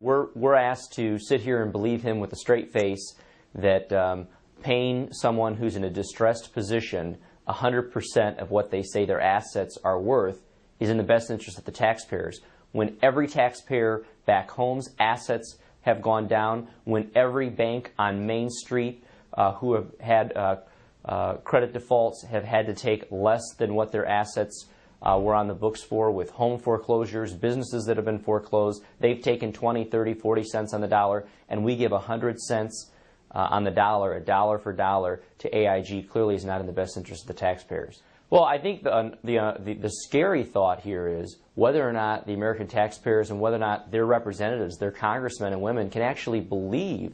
We're asked to sit here and believe him with a straight face that paying someone who's in a distressed position 100% of what they say their assets are worth is in the best interest of the taxpayers. When every taxpayer back home's assets have gone down, when every bank on Main Street who have had credit defaults have had to take less than what their assets were on the books for, with home foreclosures, businesses that have been foreclosed, they've taken 20, 30, 40 cents on the dollar, and we give 100 cents on the dollar, a dollar for dollar, to AIG, clearly is not in the best interest of the taxpayers. Well, I think the scary thought here is whether or not the American taxpayers and whether or not their representatives, their congressmen and women, can actually believe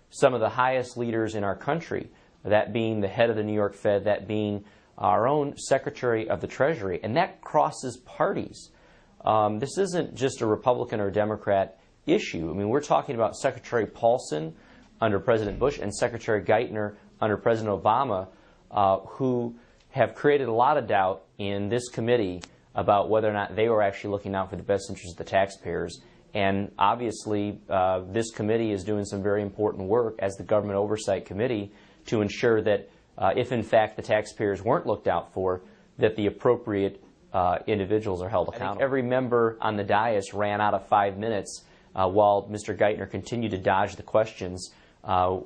some of the highest leaders in our country, that being the head of the New York Fed, that being our own Secretary of the Treasury, and that crosses parties. This isn't just a Republican or Democrat issue. I mean, we're talking about Secretary Paulson under President Bush and Secretary Geithner under President Obama, who have created a lot of doubt in this committee about whether or not they were actually looking out for the best interests of the taxpayers. And obviously, this committee is doing some very important work as the Government Oversight Committee to ensure that if in fact the taxpayers weren't looked out for, that the appropriate individuals are held accountable. Every member on the dais ran out of 5 minutes while Mr. Geithner continued to dodge the questions.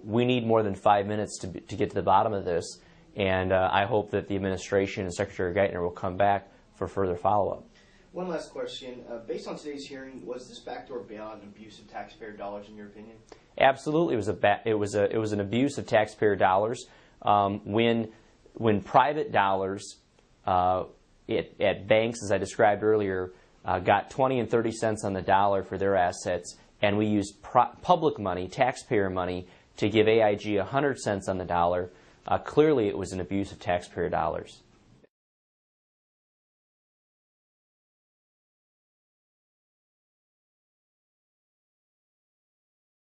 We need more than 5 minutes to get to the bottom of this, and I hope that the administration and Secretary Geithner will come back for further follow-up. One last question. Based on today's hearing, was this backdoor bailout an abuse of taxpayer dollars in your opinion? Absolutely, it was an abuse of taxpayer dollars. When private dollars at banks, as I described earlier, got 20 and 30 cents on the dollar for their assets, and we used public money, taxpayer money, to give AIG 100 cents on the dollar, clearly it was an abuse of taxpayer dollars.